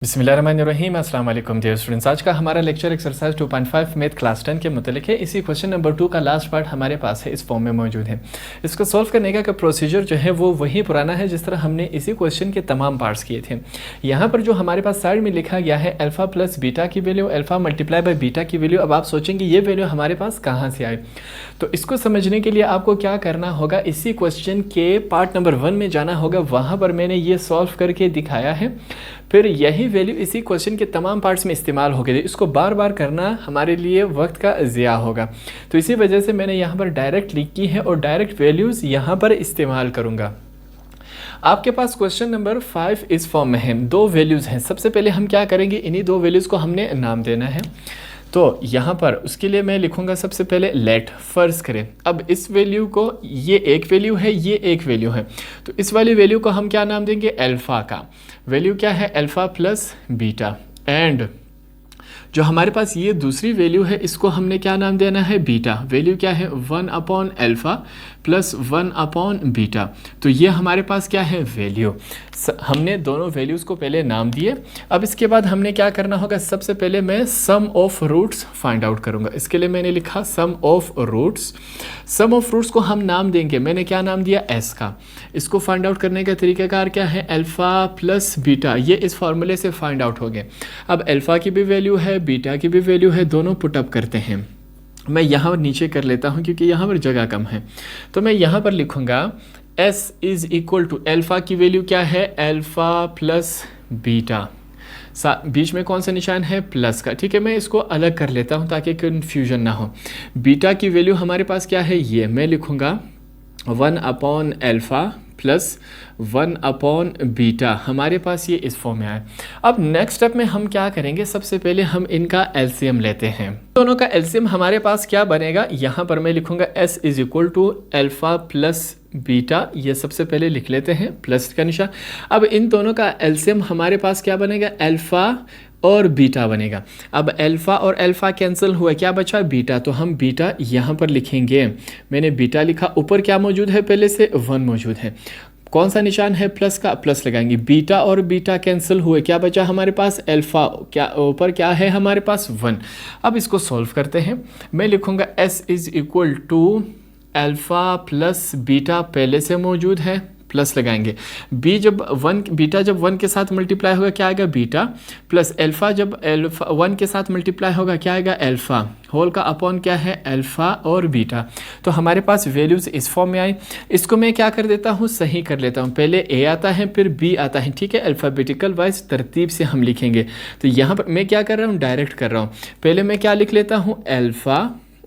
बिस्मिल्लाहिर्रहमानिर्रहीम अस्सलाम वालेकुम डियर स्टूडेंट्स। आज का हमारा लेक्चर एक्सरसाइज 2.5 मैथ क्लास 10 के मुतालिक है। इसी क्वेश्चन नंबर 2 का लास्ट पार्ट हमारे पास है, इस फॉर्म में मौजूद है। इसको सॉल्व करने का प्रोसीजर जो है वो वही पुराना है जिस तरह हमने इसी क्वेश्चन के तमाम पार्ट्स किए थे। यहाँ पर जो हमारे पास साइड में लिखा गया है अल्फ़ा प्लस बीटा की value, alpha multiply by beta की वैल्यू। अब आप सोचेंगे ये वैल्यू हमारे पास कहाँ से आई, तो इसको समझने के लिए आपको क्या करना होगा, इसी क्वेश्चन के पार्ट नंबर 1 में जाना होगा। वहाँ पर मैंने ये सॉल्व करके दिखाया है, फिर यही वैल्यू इसी क्वेश्चन के तमाम पार्ट्स में इस्तेमाल हो गए। इसको बार बार करना हमारे लिए वक्त का ज़िया होगा, तो इसी वजह से मैंने यहाँ पर डायरेक्ट लिख की है और डायरेक्ट वैल्यूज़ यहाँ पर इस्तेमाल करूँगा। आपके पास क्वेश्चन नंबर 5 इस फॉर्म में है, दो वैल्यूज़ हैं। सबसे पहले हम क्या करेंगे, इन्हीं दो वैल्यूज़ को हमने नाम देना है। तो यहाँ पर उसके लिए मैं लिखूँगा सबसे पहले लेट, फ़र्ज़ करें अब इस वैल्यू को, ये एक वैल्यू है, ये एक वैल्यू है, तो इस वाली वैल्यू को हम क्या नाम देंगे, अल्फ़ा का वैल्यू क्या है, अल्फ़ा प्लस बीटा। एंड जो हमारे पास ये दूसरी वैल्यू है इसको हमने क्या नाम देना है, बीटा। वैल्यू क्या है, 1 अल्फ़ा प्लस 1 बीटा। तो ये हमारे पास क्या है, वैल्यू। हमने दोनों वैल्यूज़ को पहले नाम दिए। अब इसके बाद हमने क्या करना होगा, सबसे पहले मैं some of roots find out करूँगा। इसके लिए मैंने लिखा some of roots. Some of roots को हम नाम देंगे, मैंने क्या नाम दिया, एस का। इसको फाइंड आउट करने का तरीक़ाकार क्या है, अल्फ़ा प्लस बीटा, ये इस फार्मूले से फाइंड आउट हो गए। अब अल्फ़ा की भी वैल्यू है, बीटा की भी वैल्यू है, दोनों पुटअप करते हैं। मैं यहाँ नीचे कर लेता हूँ क्योंकि यहाँ पर जगह कम है, तो मैं यहाँ पर लिखूँगा s is equal to alpha की वैल्यू क्या है, अल्फ़ा प्लस बीटा। बीच में कौन सा निशान है, प्लस का, ठीक है। मैं इसको अलग कर लेता हूँ ताकि कन्फ्यूजन ना हो। बीटा की वैल्यू हमारे पास क्या है, ये मैं लिखूँगा 1 अल्फ़ा प्लस 1 बीटा। हमारे पास ये इस फॉर्म में आए। अब नेक्स्ट स्टेप में हम क्या करेंगे, सबसे पहले हम इनका एलसीएम लेते हैं। दोनों का एलसीएम हमारे पास क्या बनेगा, यहाँ पर मैं लिखूँगा s is equal to alpha plus beta. ये सबसे पहले लिख लेते हैं, प्लस का निशान। अब इन दोनों का एलसीएम हमारे पास क्या बनेगा, अल्फ़ा और बीटा बनेगा। अब अल्फ़ा और अल्फ़ा कैंसिल हुआ, क्या बचा, बीटा। तो हम बीटा यहाँ पर लिखेंगे, मैंने बीटा लिखा। ऊपर क्या मौजूद है, पहले से 1 मौजूद है, कौन सा निशान है, प्लस का, प्लस लगाएंगे। बीटा और बीटा कैंसिल हुए, क्या बचा हमारे पास, अल्फ़ा, क्या ऊपर क्या है हमारे पास, 1। अब इसको सॉल्व करते हैं। मैं लिखूँगा s is equal to alpha plus beta, पहले से मौजूद है, प्लस लगाएंगे। बीटा जब 1 के साथ मल्टीप्लाई होगा क्या आएगा, बीटा, प्लस अल्फ़ा जब 1 के साथ मल्टीप्लाई होगा क्या आएगा, अल्फ़ा, होल का अपॉन क्या है, अल्फ़ा और बीटा। तो हमारे पास वैल्यूज़ इस फॉर्म में आई। इसको मैं क्या कर देता हूँ, सही कर लेता हूँ। पहले ए आता है फिर बी आता है, ठीक है। अल्फ़ाबेटिकल वाइज तरतीब से हम लिखेंगे। तो यहाँ पर मैं क्या कर रहा हूँ, डायरेक्ट कर रहा हूँ। पहले मैं क्या लिख लेता हूँ, अल्फ़ा,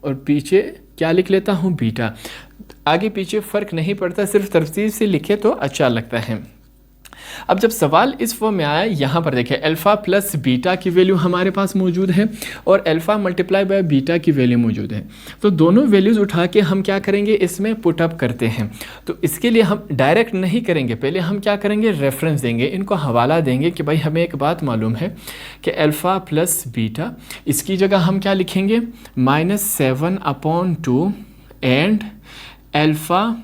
और पीछे क्या लिख लेता हूँ, बीटा। आगे पीछे फ़र्क नहीं पड़ता, सिर्फ तरतीब से लिखे तो अच्छा लगता है। अब जब सवाल इस फॉर्म में आया, यहाँ पर देखें अल्फ़ा प्लस बीटा की वैल्यू हमारे पास मौजूद है और अल्फ़ा मल्टीप्लाई बाय बीटा की वैल्यू मौजूद है। तो दोनों वैल्यूज़ उठा के हम क्या करेंगे, इसमें पुटअप करते हैं। तो इसके लिए हम डायरेक्ट नहीं करेंगे, पहले हम क्या करेंगे, रेफरेंस देंगे, इनको हवाला देंगे कि भाई हमें एक बात मालूम है कि अल्फ़ा प्लस बीटा, इसकी जगह हम क्या लिखेंगे, -7/2 एंड अल्फ़ा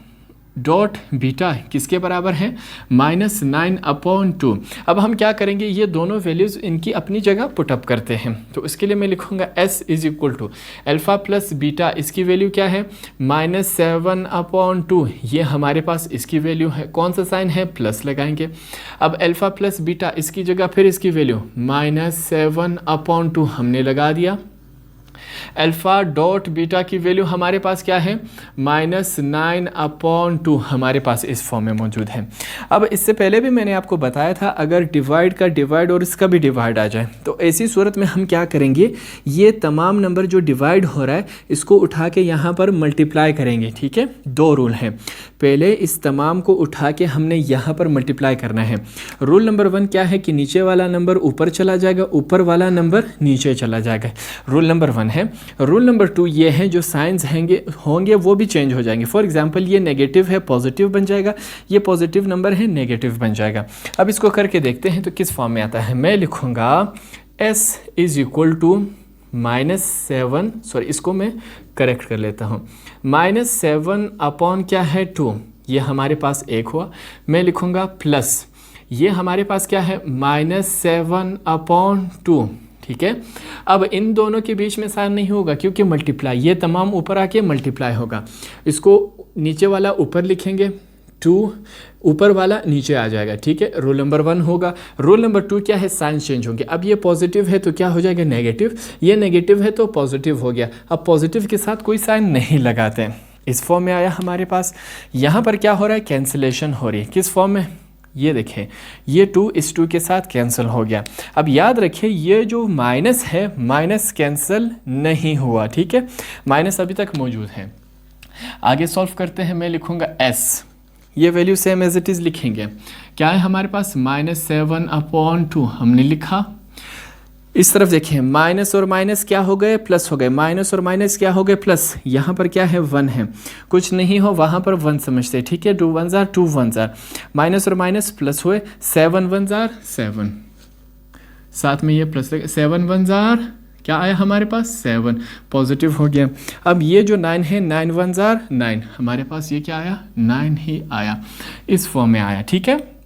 डॉट बीटा किसके बराबर है, -9/2। अब हम क्या करेंगे, ये दोनों वैल्यूज़ इनकी अपनी जगह पुटअप करते हैं। तो इसके लिए मैं लिखूँगा s is equal to alpha plus beta, इसकी वैल्यू क्या है, -7/2। ये हमारे पास इसकी वैल्यू है, कौन सा साइन है, प्लस लगाएंगे। अब अल्फ़ा प्लस बीटा, इसकी जगह फिर इसकी वैल्यू -7/2 हमने लगा दिया। अल्फ़ा डॉट बीटा की वैल्यू हमारे पास क्या है, -9/2 हमारे पास इस फॉर्म में मौजूद है। अब इससे पहले भी मैंने आपको बताया था, अगर डिवाइड का डिवाइड और इसका भी डिवाइड आ जाए तो ऐसी सूरत में हम क्या करेंगे, ये तमाम नंबर जो डिवाइड हो रहा है इसको उठा के यहाँ पर मल्टीप्लाई करेंगे, ठीक है। दो रूल हैं, पहले इस तमाम को उठा के हमने यहाँ पर मल्टीप्लाई करना है। रूल नंबर 1 क्या है कि नीचे वाला नंबर ऊपर चला जाएगा, ऊपर वाला नंबर नीचे चला जाएगा, रूल नंबर 1 है। रूल नंबर 2 ये है, जो साइंस होंगे वो भी चेंज हो जाएंगे। फॉर एग्जांपल ये नेगेटिव है, पॉजिटिव बन जाएगा, ये पॉजिटिव नंबर है, नेगेटिव बन जाएगा। अब इसको करके देखते हैं तो किस फॉर्म में आता है। मैं लिखूँगा s is equal to -7, sorry इसको मैं करेक्ट कर लेता हूँ, -7 अपॉन क्या है, 2, ये हमारे पास 1 हुआ। मैं लिखूँगा प्लस ये हमारे पास क्या है -7/2, ठीक है। अब इन दोनों के बीच में साइन नहीं होगा क्योंकि मल्टीप्लाई, ये तमाम ऊपर आके मल्टीप्लाई होगा। इसको नीचे वाला ऊपर लिखेंगे, 2 ऊपर वाला नीचे आ जाएगा, ठीक है। रोल नंबर 1 होगा, रोल नंबर 2 क्या है, साइन चेंज होंगे। अब ये पॉजिटिव है तो क्या हो जाएगा, नेगेटिव, ये नेगेटिव है तो पॉजिटिव हो गया। अब पॉजिटिव के साथ कोई साइन नहीं लगाते हैं, इस फॉर्म में आया हमारे पास। यहाँ पर क्या हो रहा है, कैंसिलेशन हो रही है, किस फॉर्म में, ये देखें, ये 2 इस 2 के साथ कैंसिल हो गया। अब याद रखिए ये जो माइनस है, माइनस कैंसिल नहीं हुआ, ठीक है, माइनस अभी तक मौजूद है। आगे सॉल्व करते हैं, मैं लिखूंगा s, ये value same as it is लिखेंगे। क्या है हमारे पास, -7/2 हमने लिखा। इस तरफ देखें, माइनस और माइनस क्या हो गए, प्लस हो गए, माइनस और माइनस क्या हो गए, प्लस। यहाँ पर क्या है, 1 है, कुछ नहीं हो वहाँ पर 1 समझते, ठीक है। 2 1 2 1 माइनस और माइनस प्लस हुए, 7 1 7, साथ में ये प्लस, 7 1 क्या आया हमारे पास, 7, पॉजिटिव हो गया। अब ये जो 9 है, 9 1 9, हमारे पास ये क्या आया, 9 ही आया, इस फॉर्म में आया, ठीक है।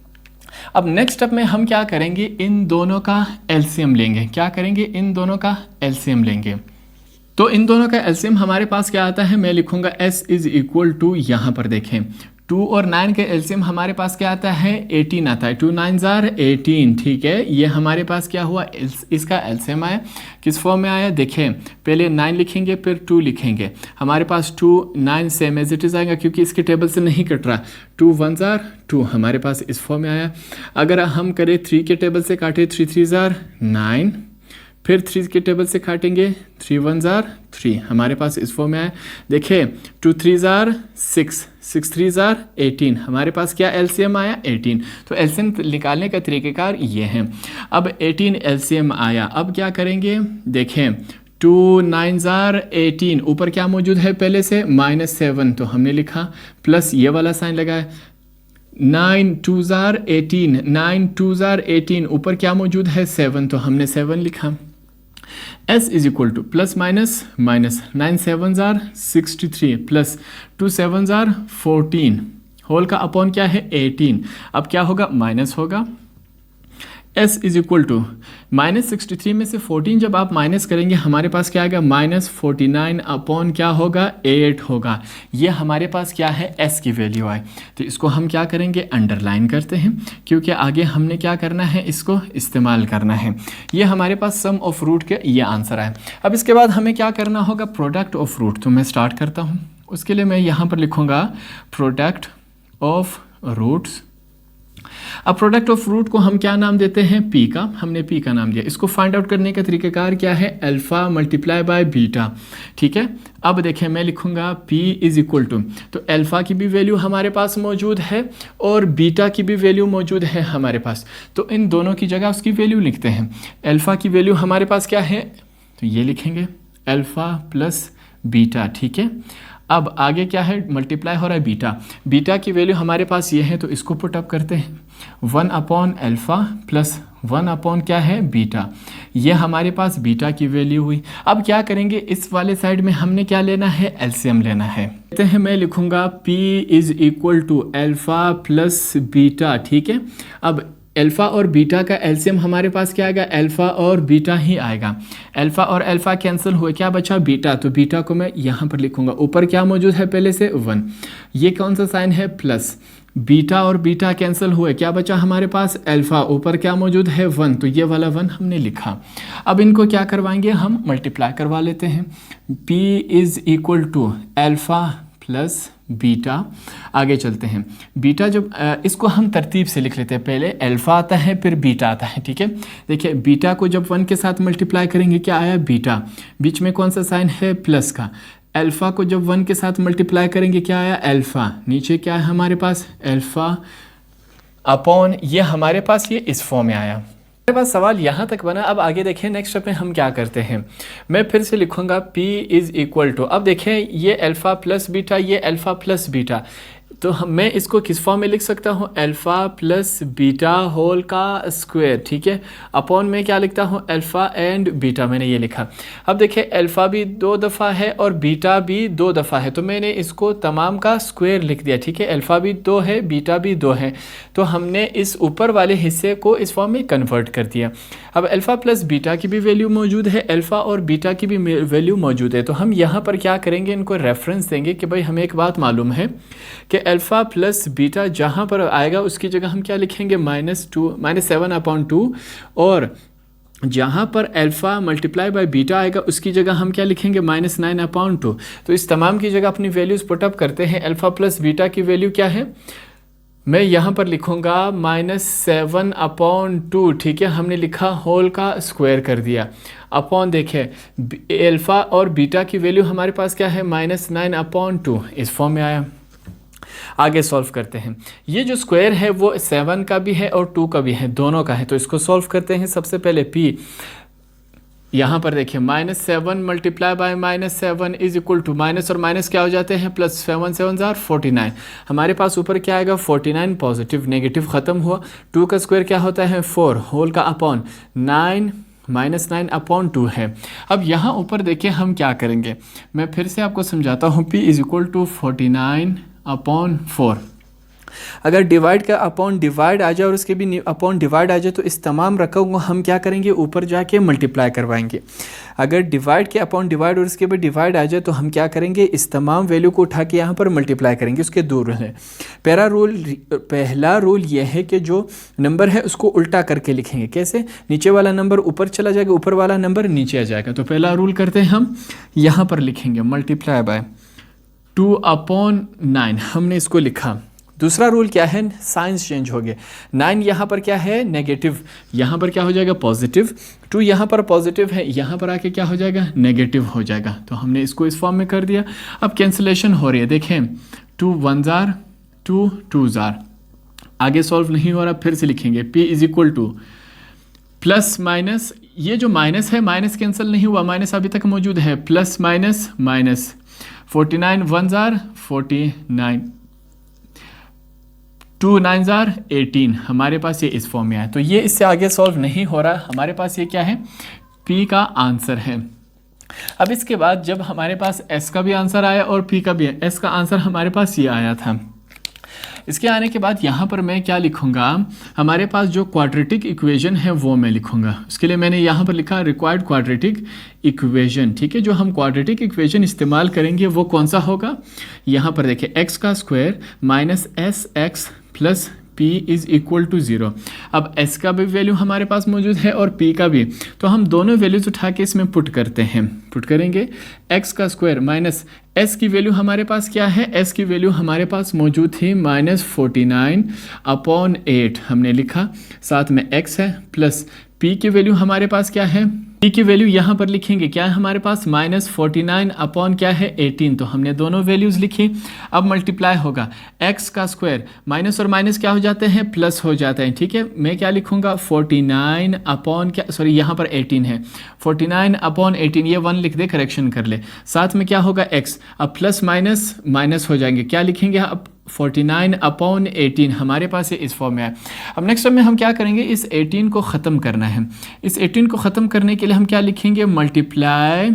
अब नेक्स्ट स्टेप में हम क्या करेंगे, इन दोनों का एलसीएम लेंगे। क्या करेंगे, इन दोनों का एलसीएम लेंगे। तो इन दोनों का एलसीएम हमारे पास क्या आता है, मैं लिखूंगा s इज इक्वल टू, यहाँ पर देखें 2 और 9 के एलसीएम हमारे पास क्या आता है, 18 आता है। 2 9 18, ठीक है। ये हमारे पास क्या हुआ, इसका एलसीएम आया, किस फॉर्म में आया, देखें, पहले 9 लिखेंगे फिर 2 लिखेंगे। हमारे पास 2 9 सेम एज इट इज़ आएगा क्योंकि इसके टेबल से नहीं कट रहा। 2 1 2, हमारे पास इस फॉर्म में आया। अगर हम करें 3 के टेबल से काटें, 3 3 9, फिर 3 के टेबल से काटेंगे, 3 1 3, हमारे पास इस फॉर्म में आया। देखिए 2 3 6, 6 3 18, हमारे पास क्या एलसीएम आया, 18। तो एलसीएम निकालने का तरीक़ेकार ये है। अब 18 एलसीएम आया, अब क्या करेंगे, देखें 2 9 18, ऊपर क्या मौजूद है पहले से, -7, तो हमने लिखा, प्लस ये वाला साइन लगाया। 9 2 18, 9 2 18, ऊपर क्या मौजूद है, 7, तो हमने 7 लिखा। s is equal to plus minus minus, 9 7 63 plus 2 7 14, whole का अपॉन क्या है, 18। अब क्या होगा, माइनस होगा। s इज इक्वल टू -63 में से 14 जब आप माइनस करेंगे, हमारे पास क्या आएगा, -49 अपॉन क्या होगा, 8 होगा। ये हमारे पास क्या है, s की वैल्यू आए। तो इसको हम क्या करेंगे, अंडरलाइन करते हैं, क्योंकि आगे हमने क्या करना है, इसको इस्तेमाल करना है। ये हमारे पास सम ऑफ रूट के ये आंसर आए। अब इसके बाद हमें क्या करना होगा, प्रोडक्ट ऑफ रूट। तो मैं स्टार्ट करता हूँ, उसके लिए मैं यहाँ पर लिखूँगा प्रोडक्ट ऑफ रूट्स। अब प्रोडक्ट ऑफ रूट को हम क्या नाम देते हैं, p का, हमने p का नाम दिया। इसको फाइंड आउट करने का तरीक़ाकार क्या है, अल्फ़ा मल्टीप्लाई बाय बीटा, ठीक है। अब देखें, मैं लिखूंगा p इज़ इक्वल टू, तो अल्फ़ा की भी वैल्यू हमारे पास मौजूद है और बीटा की भी वैल्यू मौजूद है हमारे पास। तो इन दोनों की जगह उसकी वैल्यू लिखते हैं। अल्फ़ा की वैल्यू हमारे पास क्या है, तो ये लिखेंगे अल्फ़ा प्लस बीटा, ठीक है। अब आगे क्या है, मल्टीप्लाई हो रहा है बीटा, बीटा की वैल्यू हमारे पास ये है, तो इसको पुट अप करते हैं। 1 अपॉन अल्फ़ा प्लस 1 अपॉन क्या है, बीटा, ये हमारे पास बीटा की वैल्यू हुई। अब क्या करेंगे, इस वाले साइड में हमने क्या लेना है, एलसीएम लेना है। कहते हैं, मैं लिखूंगा p is equal to alpha plus beta, ठीक है। अब अल्फ़ा और बीटा का एलसीएम हमारे पास क्या आएगा, अल्फ़ा और बीटा ही आएगा। अल्फ़ा और अल्फ़ा कैंसिल हुए, क्या बचा, बीटा, तो बीटा को मैं यहाँ पर लिखूँगा। ऊपर क्या मौजूद है पहले से, 1, ये कौन सा साइन है, प्लस। बीटा और बीटा कैंसिल हुए, क्या बचा हमारे पास, अल्फ़ा, ऊपर क्या मौजूद है, 1, तो ये वाला 1 हमने लिखा। अब इनको क्या करवाएंगे, हम मल्टीप्लाई करवा लेते हैं। p is equal to alpha plus beta. आगे चलते हैं, बीटा जब इसको हम तरतीब से लिख लेते हैं, पहले अल्फ़ा आता है फिर बीटा आता है, ठीक है। देखिए बीटा को जब 1 के साथ मल्टीप्लाई करेंगे, क्या आया, बीटा, बीच में कौन सा साइन है, प्लस का। अल्फ़ा को जब 1 के साथ मल्टीप्लाई करेंगे, क्या आया, अल्फ़ा, नीचे क्या है हमारे पास, अल्फ़ा अपॉन, ये हमारे पास ये इस फॉर्म में आया। मेरे पास सवाल यहाँ तक बना। अब आगे देखें, नेक्स्ट स्टेप में हम क्या करते हैं, मैं फिर से लिखूंगा p इज़ इक्वल टू, अब देखें ये अल्फ़ा प्लस बीटा, ये अल्फ़ा प्लस बीटा, तो मैं इसको किस फॉर्म में लिख सकता हूँ, अल्फ़ा प्लस बीटा होल का स्क्वायर, ठीक है, अपॉन में क्या लिखता हूँ, अल्फ़ा एंड बीटा, मैंने ये लिखा। अब देखिए अल्फ़ा भी 2 दफ़ा है और बीटा भी 2 दफ़ा है, तो मैंने इसको तमाम का स्क्वायर लिख दिया, ठीक है, अल्फ़ा भी 2 है, बीटा भी 2 है, तो हमने इस ऊपर वाले हिस्से को इस फॉर्म में कन्वर्ट कर दिया। अब अल्फ़ा प्लस बीटा की भी वैल्यू मौजूद है, अल्फ़ा और बीटा की भी वैल्यू मौजूद है, तो हम यहाँ पर क्या करेंगे, इनको रेफरेंस देंगे कि भाई हमें एक बात मालूम है कि अल्फ़ा प्लस बीटा जहाँ पर आएगा उसकी जगह हम क्या लिखेंगे, -7/2, और जहाँ पर अल्फ़ा मल्टीप्लाई बाय बीटा आएगा उसकी जगह हम क्या लिखेंगे, -9/2। तो इस तमाम की जगह अपनी वैल्यूज़ पुटअप करते हैं। अल्फ़ा प्लस बीटा की वैल्यू क्या है, मैं यहाँ पर लिखूँगा -7/2, ठीक है, हमने लिखा होल का स्क्वायर कर दिया, अपॉन देखें अल्फ़ा और बीटा की वैल्यू हमारे पास क्या है, -9/2, इस फॉर्म में आया। आगे सॉल्व करते हैं। ये जो स्क्वायर है वो 7 का भी है और 2 का भी है, दोनों का है, तो इसको सॉल्व करते हैं। सबसे पहले p, यहाँ पर देखिए -7 multiply by -7 is equal to, minus और माइनस क्या हो जाते हैं, प्लस, 7 7 49, हमारे पास ऊपर क्या आएगा 49, पॉजिटिव नेगेटिव ख़त्म हुआ। 2 का स्क्वायर क्या होता है 4, होल का अपॉन 9 -9/2 है। अब यहाँ ऊपर देखिए हम क्या करेंगे, मैं फिर से आपको समझाता हूँ। p इज इक्वल टू 49/4, अगर डिवाइड का अपॉन डिवाइड आ जाए और उसके भी अपॉन डिवाइड आ जाए तो इस तमाम रकम को हम क्या करेंगे, ऊपर जाके मल्टीप्लाई करवाएंगे। अगर डिवाइड के अपॉन डिवाइड और उसके भी डिवाइड आ जाए तो हम क्या करेंगे, इस तमाम वैल्यू को उठा के यहाँ पर मल्टीप्लाई करेंगे। उसके 2 रूल हैं। पहला रूल ये है कि जो नंबर है उसको उल्टा करके लिखेंगे। कैसे, नीचे वाला नंबर ऊपर चला जाएगा, ऊपर वाला नंबर नीचे आ जाएगा। तो पहला रूल करते हैं हम, यहाँ पर लिखेंगे मल्टीप्लाई बाय 2/9, हमने इसको लिखा। दूसरा रूल क्या है, साइंस चेंज हो गया, 9 यहाँ पर क्या है नेगेटिव, यहाँ पर क्या हो जाएगा पॉजिटिव, 2 यहाँ पर पॉजिटिव है, यहाँ पर आके क्या हो जाएगा नेगेटिव हो जाएगा। तो हमने इसको इस फॉर्म में कर दिया। अब कैंसिलेशन हो रही है, देखें 2 1 जार 2 2 जार, आगे सॉल्व नहीं हो रहा, फिर से लिखेंगे p is equal to plus minus, ये जो माइनस है माइनस कैंसिल नहीं हुआ, माइनस अभी तक मौजूद है, plus minus minus, 49 1 jar 49, 2 9 jar 18, हमारे पास ये इस फॉर्म में है। तो ये इससे आगे सॉल्व नहीं हो रहा, हमारे पास ये क्या है, p का आंसर है। अब इसके बाद जब हमारे पास s का भी आंसर आया और p का भी है, s का आंसर हमारे पास ये आया था। इसके आने के बाद यहाँ पर मैं क्या लिखूँगा, हमारे पास जो क्वाड्रेटिक इक्वेशन है वो मैं लिखूँगा। उसके लिए मैंने यहाँ पर लिखा रिक्वायर्ड क्वाड्रेटिक इक्वेशन, ठीक है। जो हम क्वाड्रेटिक इक्वेशन इस्तेमाल करेंगे वो कौन सा होगा, यहाँ पर देखिए x का square minus sx plus p is equal to 0। अब s का भी वैल्यू हमारे पास मौजूद है और p का भी, तो हम दोनों वैल्यूज उठा के इसमें पुट करते हैं। पुट करेंगे x का स्क्वायर माइनस s की वैल्यू हमारे पास क्या है, s की वैल्यू हमारे पास मौजूद थी -49/8 हमने लिखा, साथ में x है, प्लस p की वैल्यू हमारे पास क्या है, p की वैल्यू यहाँ पर लिखेंगे क्या है हमारे पास -49 क्या है 18, तो हमने दोनों वैल्यूज़ लिखी। अब मल्टीप्लाई होगा, x का स्क्वायर माइनस और माइनस क्या हो जाते हैं, प्लस हो जाते हैं, ठीक है। मैं क्या लिखूँगा 49 यहाँ पर 18 है, 49/18, ये 1 लिख दे, करेक्शन कर ले। साथ में क्या होगा x, अब प्लस माइनस माइनस हो जाएंगे, क्या लिखेंगे अब 49/18, हमारे पास ये इस फॉर्म में है। अब नेक्स्ट में हम क्या करेंगे, इस 18 को ख़त्म करना है। इस 18 को ख़त्म करने के लिए हम क्या लिखेंगे, मल्टीप्लाई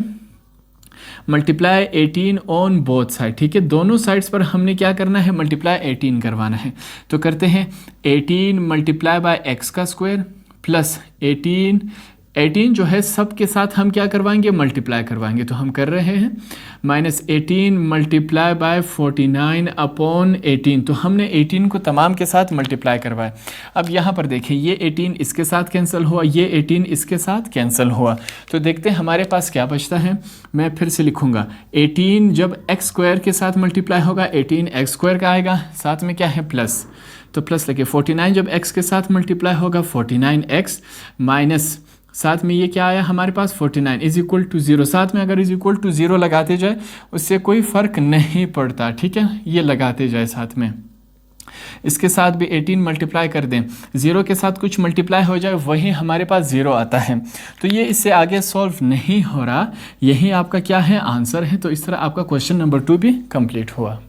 18 ऑन बोथ साइड, ठीक है। दोनों साइड्स पर हमने क्या करना है, मल्टीप्लाई 18 करवाना है। तो करते हैं 18 मल्टीप्लाई बाय एक्स का स्क्वायर प्लस 18 जो है सब के साथ हम क्या करवाएंगे, मल्टीप्लाई करवाएंगे। तो हम कर रहे हैं -18 मल्टीप्लाई बाय 49/18, तो हमने 18 को तमाम के साथ मल्टीप्लाई करवाया। अब यहाँ पर देखिए ये 18 इसके साथ कैंसिल हुआ, ये 18 इसके साथ कैंसिल हुआ, तो देखते हैं हमारे पास क्या बचता है। मैं फिर से लिखूँगा 18 जब एक्स स्क्वायर के साथ मल्टीप्लाई होगा 18 एक्स स्क्वायर का आएगा, साथ में क्या है प्लस, तो प्लस लगे 49 जब एक्स के साथ मल्टीप्लाई होगा 49x माइनस साथ में ये क्या आया हमारे पास 49 इज इक्वल टू 0। साथ में अगर इज इक्वल टू 0 लगाते जाए उससे कोई फ़र्क नहीं पड़ता, ठीक है, ये लगाते जाए साथ में। इसके साथ भी 18 मल्टीप्लाई कर दें, 0 के साथ कुछ मल्टीप्लाई हो जाए वही हमारे पास 0 आता है, तो ये इससे आगे सॉल्व नहीं हो रहा, यही आपका क्या है आंसर है। तो इस तरह आपका क्वेश्चन नंबर 2 भी कंप्लीट हुआ।